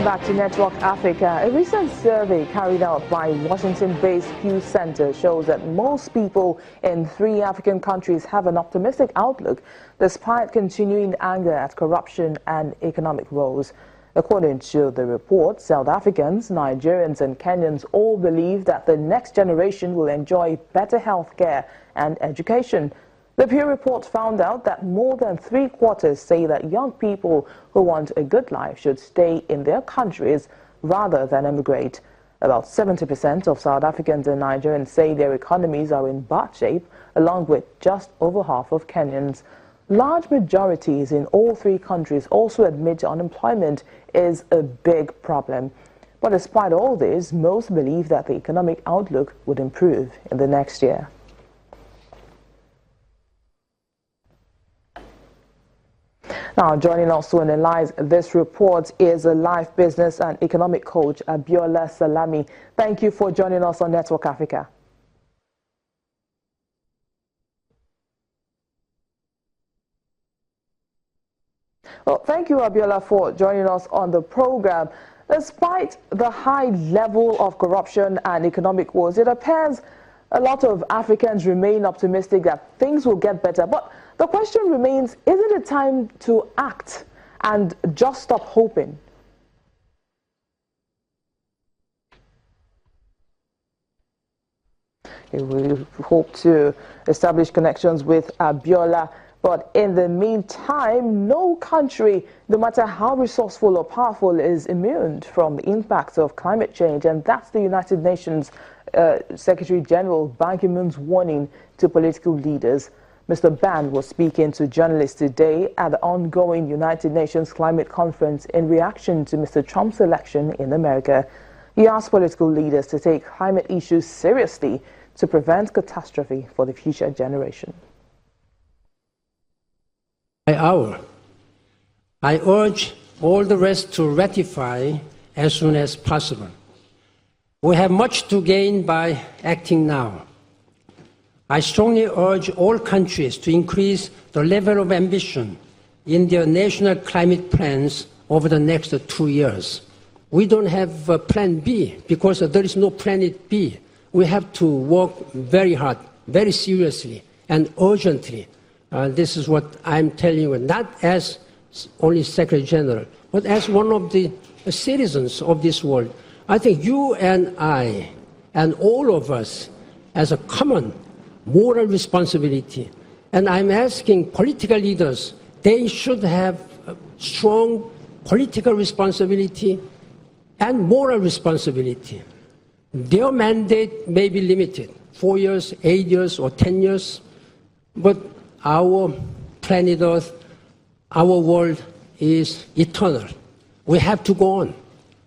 back to Network Africa. A recent survey carried out by Washington-based Pew Center shows that most people in 3 African countries have an optimistic outlook despite continuing anger at corruption and economic woes. According to the report, South Africans, Nigerians and Kenyans all believe that the next generation will enjoy better health care and education. The Pew report found out that more than 3/4 say that young people who want a good life should stay in their countries rather than emigrate. About 70% of South Africans and Nigerians say their economies are in bad shape, along with just over half of Kenyans. Large majorities in all 3 countries also admit unemployment is a big problem. But despite all this, most believe that the economic outlook would improve in the next year. Now, joining us to analyze this report is a life business and economic coach, Abiola Salami. Thank you for joining us on Network Africa. Well, thank you, Abiola, for joining us on the program. Despite the high level of corruption and economic woes, it appears a lot of Africans remain optimistic that things will get better. But the question remains, isn't it time to act and just stop hoping? We hope to establish connections with Abiola, but in the meantime, no country, no matter how resourceful or powerful, is immune from the impacts of climate change, and that's the United Nations Secretary General Ban Ki-moon's warning to political leaders. Mr. Ban was speaking to journalists today at the ongoing United Nations Climate Conference in reaction to Mr. Trump's election in America. He asked political leaders to take climate issues seriously to prevent catastrophe for the future generation. By hour, I urge all the rest to ratify as soon as possible. We have much to gain by acting now. I strongly urge all countries to increase the level of ambition in their national climate plans over the next 2 years. We don't have a plan B because there is no planet B. We have to work very hard, very seriously and urgently. This is what I'm telling you, not as only Secretary General, but as one of the citizens of this world. I think you and I and all of us as a common moral responsibility. And I'm asking political leaders, they should have strong political responsibility and moral responsibility. Their mandate may be limited, 4 years, 8 years, or 10 years, but our planet Earth, our world is eternal. We have to go on.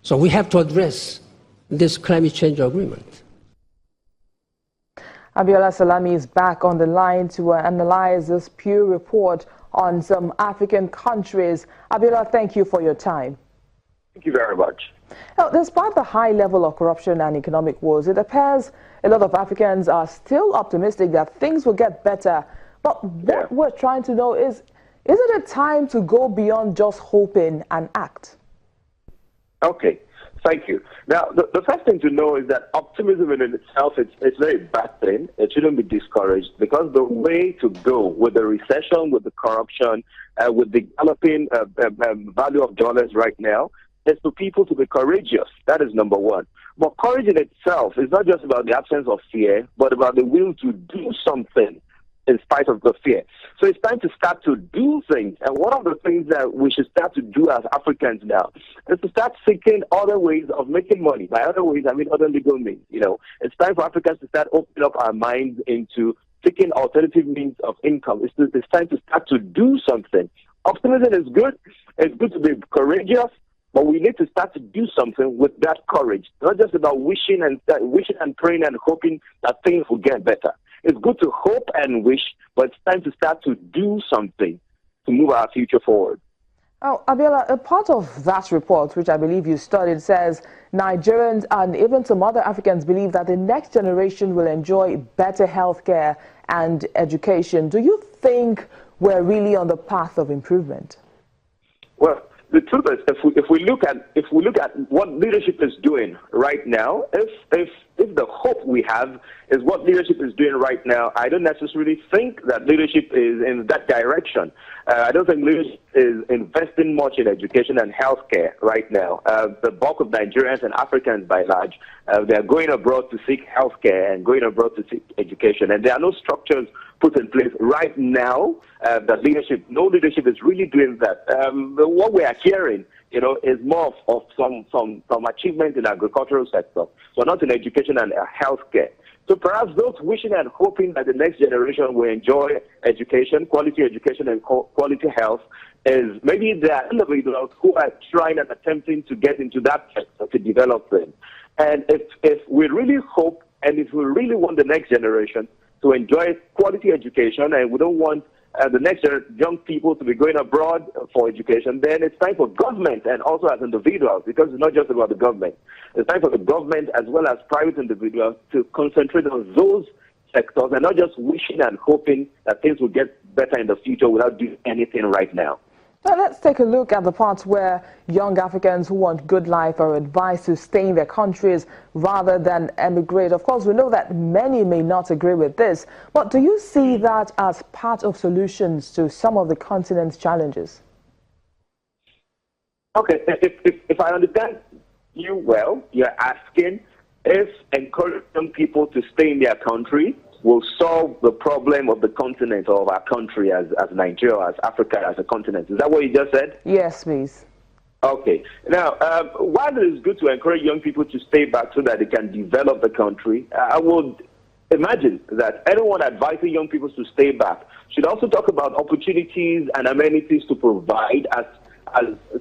So we have to address this climate change agreement. Abiola Salami is back on the line to analyze this Pew report on some African countries. Abiola, thank you for your time. Thank you very much. Now, despite the high level of corruption and economic woes, it appears a lot of Africans are still optimistic that things will get better. But what we're trying to know is it a time to go beyond just hoping and act? Okay. Thank you. Now, the first thing to know is that optimism in itself, it's a very bad thing. It shouldn't be discouraged because the way to go with the recession, with the corruption, with the galloping value of dollars right now, is for people to be courageous. That is number one. But courage in itself is not just about the absence of fear, but about the will to do something in spite of the fear. So it's time to start to do things. And one of the things that we should start to do as Africans now is to start seeking other ways of making money. By other ways, I mean other legal means. It's time for Africans to start opening up our minds into seeking alternative means of income. It's time to start to do something. Optimism is good. It's good to be courageous, but we need to start to do something with that courage. Not just about wishing and praying and hoping that things will get better. It's good to hope and wish, but it's time to start to do something to move our future forward. Oh, Abiola, a part of that report, which I believe you studied, says Nigerians and even some other Africans believe that the next generation will enjoy better health care and education. Do you think we're really on the path of improvement? Well, the truth is, if we look at what leadership is doing right now, if the hope we have is what leadership is doing right now, I don't necessarily think that leadership is in that direction. I don't think leadership is investing much in education and healthcare right now. The bulk of Nigerians and Africans, by and large, they are going abroad to seek healthcare and going abroad to seek education, and there are no structures put in place right now that no leadership is really doing that. What we are hearing, is more of some achievement in the agricultural sector, so not in education and healthcare. So perhaps those wishing and hoping that the next generation will enjoy education, quality education and quality health, is maybe the individuals who are trying and attempting to get into that sector to develop them. And if we really hope and if we really want the next generation to enjoy quality education, and we don't want the next young people to be going abroad for education, then it's time for government and also as individuals, because it's not just about the government. It's time for the government as well as private individuals to concentrate on those sectors and not just wishing and hoping that things will get better in the future without doing anything right now. Now let's take a look at the parts where young Africans who want good life are advised to stay in their countries rather than emigrate. Of course, we know that many may not agree with this, but do you see that as part of solutions to some of the continent's challenges? Okay, if I understand you well, you're asking if encouraging people to stay in their country will solve the problem of the continent or of our country as Nigeria, as Africa, as a continent. Is that what you just said? Yes, please. Okay. Now, while it is good to encourage young people to stay back so that they can develop the country, I would imagine that anyone advising young people to stay back should also talk about opportunities and amenities to provide as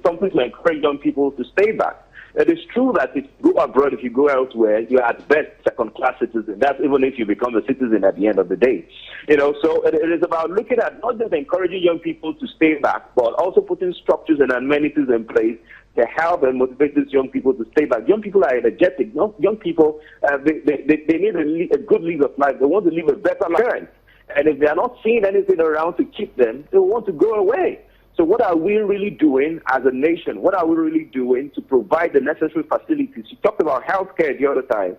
something to encourage young people to stay back. It is true that if you go abroad, if you go elsewhere, you're at best second-class citizen. That's even if you become a citizen at the end of the day. So it is about looking at not just encouraging young people to stay back, but also putting structures and amenities in place to help and motivate these young people to stay back. Young people are energetic. Young people, they need a good lease of life. They want to live a better life. And if they are not seeing anything around to keep them, they want to go away. So what are we really doing as a nation? What are we really doing to provide the necessary facilities? You talked about healthcare the other time.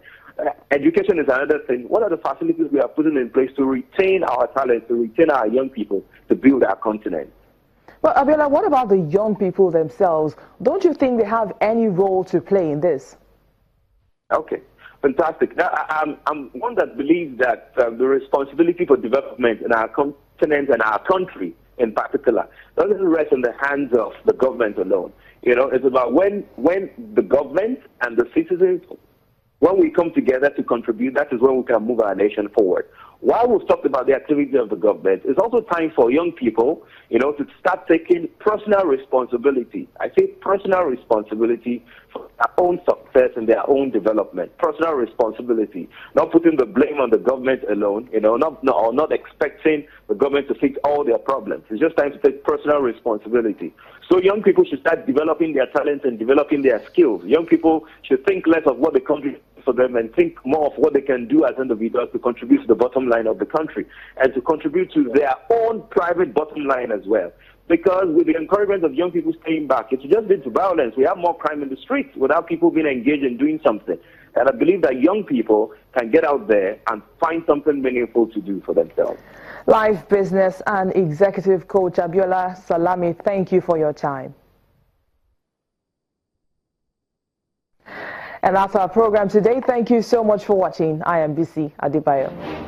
Education is another thing. What are the facilities we are putting in place to retain our talent, to retain our young people, to build our continent? Well, Abiola, what about the young people themselves? Don't you think they have any role to play in this? Okay, fantastic. Now, I'm one that believes that the responsibility for development in our continent and our country in particular doesn't rest in the hands of the government alone. It's about when the government and the citizens, when we come together to contribute, that is when we can move our nation forward. While we've talked about the activity of the government, it's also time for young people, to start taking personal responsibility. I say personal responsibility for their own success and their own development. Personal responsibility, not putting the blame on the government alone, not expecting the government to fix all their problems. It's just time to take personal responsibility. So young people should start developing their talents and developing their skills. Young people should think less of what the country does for them and think more of what they can do as individuals to contribute to the bottom line of the country and to contribute to their own private bottom line as well. Because with the encouragement of young people staying back, it just leads to violence. We have more crime in the streets without people being engaged in doing something. And I believe that young people can get out there and find something meaningful to do for themselves. Life business and executive coach Abiola Salami, thank you for your time. And that's our program today. Thank you so much for watching. I am BC Adebayo.